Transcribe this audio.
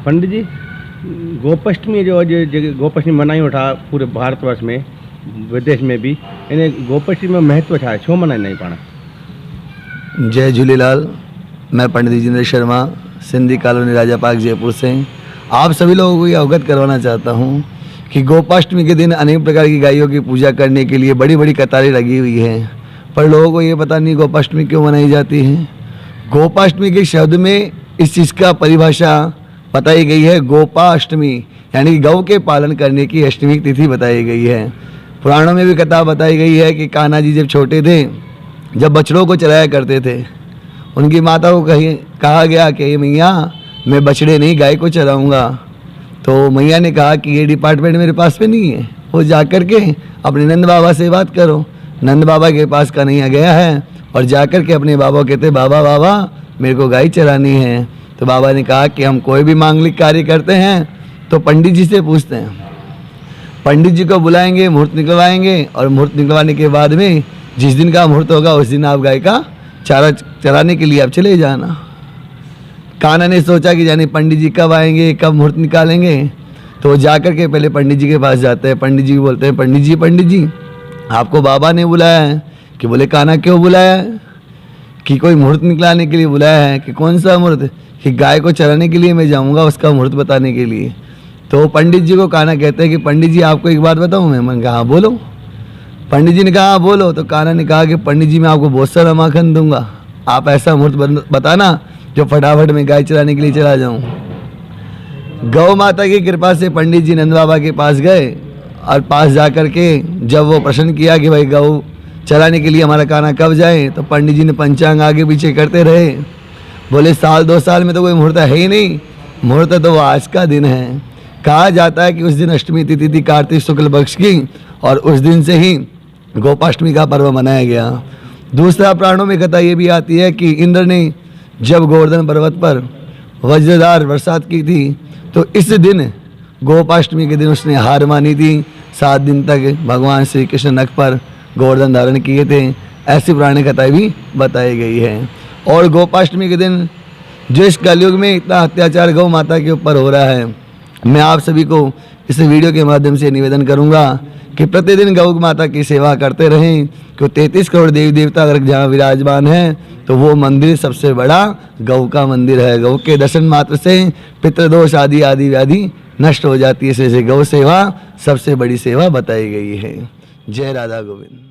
पंडित जी, गोपाष्टमी जो गोपाष्टमी मनाई उठा पूरे भारतवर्ष में, विदेश में भी, इन्हें गोपाष्टमी में महत्व छा छो मनाई नहीं पाना? जय झूलेलाल। मैं पंडित जितेंद्र शर्मा, सिंधी कॉलोनी राजा पार्क, जयपुर से आप सभी लोगों को ये अवगत करवाना चाहता हूँ कि गोपाष्टमी के दिन अनेक प्रकार की गायों की पूजा करने के लिए बड़ी बड़ी कतारें लगी हुई हैं, पर लोगों को ये पता नहीं गोपाष्टमी क्यों मनाई जाती है। गोपाष्टमी के शब्द में इस चीज़ का परिभाषा बताई गई है, गोपाष्टमी यानी गौ के पालन करने की अष्टमी तिथि बताई गई है। पुराणों में भी कथा बताई गई है कि कान्हा जी जब छोटे थे, जब बछड़ों को चराया करते थे, उनकी माता को कहा गया कि मैया मैं बछड़े नहीं गाय को चराऊँगा। तो मैया ने कहा कि ये डिपार्टमेंट मेरे पास में नहीं है, वो जा कर के अपने नंद बाबा से बात करो। नंद बाबा के पास कन्हैया गया है और जा कर के अपने बाबा कहते, बाबा बाबा मेरे को गाय चरानी है। तो बाबा ने कहा कि हम कोई भी मांगलिक कार्य करते हैं तो पंडित जी से पूछते हैं। पंडित जी को बुलाएंगे, मुहूर्त निकलवाएंगे और मुहूर्त निकलवाने के बाद में जिस दिन का मुहूर्त होगा उस दिन आप गाय का चारा चराने के लिए आप चले जाना। कान्हा ने सोचा कि जाने पंडित जी कब आएंगे, कब मुहूर्त निकालेंगे। तो वो जा कर के पहले पंडित जी के पास जाते हैं। पंडित जी बोलते हैं, पंडित जी आपको बाबा ने बुलाया है। कि बोले कान्हा क्यों बुलाया है? कि कोई मुहूर्त निकलाने के लिए बुलाया है। कि कौन सा मुहूर्त? कि गाय को चराने के लिए मैं जाऊंगा, उसका मुहूर्त बताने के लिए। तो पंडित जी को कान्हा कहते हैं कि पंडित जी आपको एक बात बताऊं मैं? मैंने कहा हाँ बोलो। पंडित जी ने कहा हाँ बोलो। तो कान्हा ने कहा कि पंडित जी मैं आपको बहुत सारा माखन दूंगा, आप ऐसा मुहूर्त बताना जो फटाफट में गाय चराने के लिए चला जाऊँ। गौ माता की कृपा से पंडित जी नंद बाबा के पास गए और पास जा कर के जब वो प्रश्न किया कि भाई गौ चराने के लिए हमारा कान्हा कब जाए, तो पंडित जी ने पंचांग आगे पीछे करते रहे। बोले साल 2 साल में तो कोई मुहूर्त है ही नहीं, मुहूर्त तो वो आज का दिन है। कहा जाता है कि उस दिन अष्टमी तिथि थी कार्तिक शुक्ल पक्ष की, और उस दिन से ही गोपाष्टमी का पर्व मनाया गया। दूसरा पुराणों में कथा ये भी आती है कि इंद्र ने जब गोवर्धन पर्वत पर वज्रधार बरसात की थी, तो इस दिन गोपाष्टमी के दिन उसने हार मानी थी। 7 दिन तक भगवान श्री कृष्ण नख पर गोवर्धन धारण किए थे, ऐसी पुरानी कथाएं भी बताई गई है। और गोपाष्टमी के दिन जो इस कलयुग में इतना अत्याचार गौ माता के ऊपर हो रहा है, मैं आप सभी को इस वीडियो के माध्यम से निवेदन करूंगा कि प्रतिदिन गौ माता की सेवा करते रहें। क्यों 33 करोड़ देवी देवता अगर जहाँ विराजमान हैं तो वो मंदिर सबसे बड़ा गौ का मंदिर है। गौ के दर्शन मात्र से पितृदोष आदि आदि व्याधि नष्ट हो जाती है। इसलिए गौ सेवा सबसे बड़ी सेवा बताई गई है। जय राधा गोविंद।